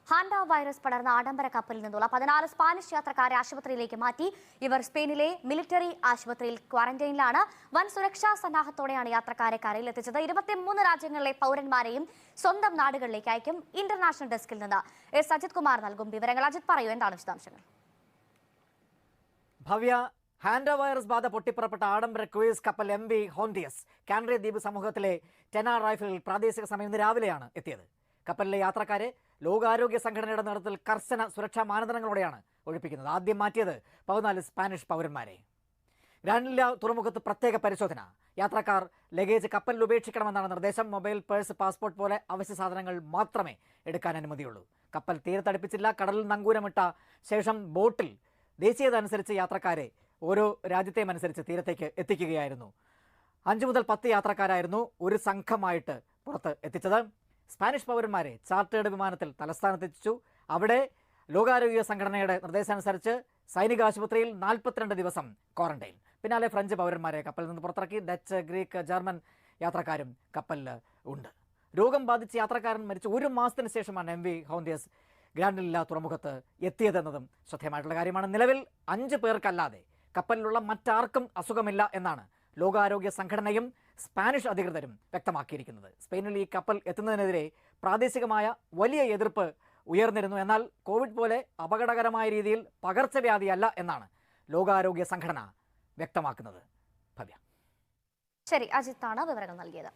Hanta virus പടർന്ന ആഡംബര കപ്പലിൽ നിന്നുള്ള 14 സ്പാനിഷ് യാത്രക്കാരെ ആശുപത്രിയിലേക്ക് മാറ്റി. ഇവർ സ്പെയിനിലെ മിലിറ്ററി ആശുപത്രിയിൽ ക്വാറന്റൈനിലാണ്. വൻ സുരക്ഷാ സന്നാഹത്തോടെയാണ് യാത്രക്കാരെ കരയിലെത്തിച്ചത്. 23 രാജ്യങ്ങളിലെ പൗരന്മാരെയും സ്വന്തം നാടുകളിലേക്ക് അയക്കും. ഇന്റർനാഷണൽ ഡെസ്കിൽ നിന്ന് എസ് അജിത് കുമാർ നൽകും വിവരങ്ങൾ. അജിത് പറയൂ, എന്താണ് വിശദാംശങ്ങൾ? ഭവ്യ, ഹാൻഡ വൈറസ് ബാധ പൊട്ടിപ്പുറപ്പെട്ട ആഡംബര ക്രൂയിസ് കപ്പൽ MV ഹോണ്ടിയസ് കാനറി ദ്വീപ് സമൂഹത്തിലെ ടെനാർ റൈഫിൽ പ്രാദേശിക സമയം ഇന്ന് രാവിലെയാണ് എത്തിയത്. കപ്പലിലെ യാത്രക്കാരെ ലോകാരോഗ്യ സംഘടനയുടെ നേതൃത്വത്തിൽ കർശന സുരക്ഷാ മാനദണ്ഡങ്ങളോടെയാണ് ഒഴിപ്പിക്കുന്നത്. ആദ്യം മാറ്റിയത് 14 സ്പാനിഷ് പൗരന്മാരെ. ഗ്രാനഡില്ല തുറമുഖത്ത് പ്രത്യേക പരിശോധന. യാത്രക്കാർ ലഗേജ് കപ്പലിൽ ഉപേക്ഷിക്കണമെന്നാണ് നിർദ്ദേശം. മൊബൈൽ, പേഴ്സ്, പാസ്പോർട്ട് പോലെ അവശ്യ സാധനങ്ങൾ മാത്രമേ എടുക്കാൻ അനുമതിയുള്ളൂ. കപ്പൽ തീരത്തടുപ്പിച്ചില്ല. കടലിൽ നങ്കൂരമിട്ട ശേഷം ബോട്ടിൽ ദേശീയത അനുസരിച്ച് യാത്രക്കാരെ ഓരോ രാജ്യത്തെയും അനുസരിച്ച് തീരത്തേക്ക് എത്തിക്കുകയായിരുന്നു. 5 മുതൽ 10 യാത്രക്കാരായിരുന്നു ഒരു സംഘമായിട്ട് പുറത്ത് എത്തിച്ചത്. സ്പാനിഷ് പൗരന്മാരെ ചാർട്ടേഡ് വിമാനത്തിൽ തലസ്ഥാനത്തെത്തിച്ചു. അവിടെ ലോകാരോഗ്യ സംഘടനയുടെ നിർദ്ദേശമനുസരിച്ച് സൈനിക ആശുപത്രിയിൽ 42 ദിവസം ക്വാറന്റൈൻ. പിന്നാലെ ഫ്രഞ്ച് പൗരന്മാരെ കപ്പലിൽ നിന്ന് പുറത്തിറക്കി. ഡച്ച്, ഗ്രീക്ക്, ജർമ്മൻ യാത്രക്കാരും കപ്പലിൽ ഉണ്ട്. രോഗം ബാധിച്ച് യാത്രക്കാരൻ മരിച്ച് 1 മാസത്തിന് ശേഷമാണ് MV ഹോണ്ടിയസ് ഗ്രാനഡില്ല തുറമുഖത്ത് എത്തിയതെന്നതും ശ്രദ്ധേയമായിട്ടുള്ള കാര്യമാണ്. നിലവിൽ 5 പേർക്കല്ലാതെ കപ്പലിലുള്ള മറ്റാർക്കും അസുഖമില്ല എന്നാണ് ലോകാരോഗ്യ സംഘടനയും സ്പാനിഷ് അധികൃതരും വ്യക്തമാക്കിയിരിക്കുന്നത്. സ്പെയിനിൽ ഈ കപ്പൽ എത്തുന്നതിനെതിരെ പ്രാദേശികമായ വലിയ എതിർപ്പ് ഉയർന്നിരുന്നു. എന്നാൽ കോവിഡ് പോലെ അപകടകരമായ രീതിയിൽ പകർച്ചവ്യാധിയല്ല എന്നാണ് ലോകാരോഗ്യ സംഘടന വ്യക്തമാക്കുന്നത്. ഭവ്യ, ശരി, അജിത്താണ് വിവരങ്ങൾ നൽകിയത്.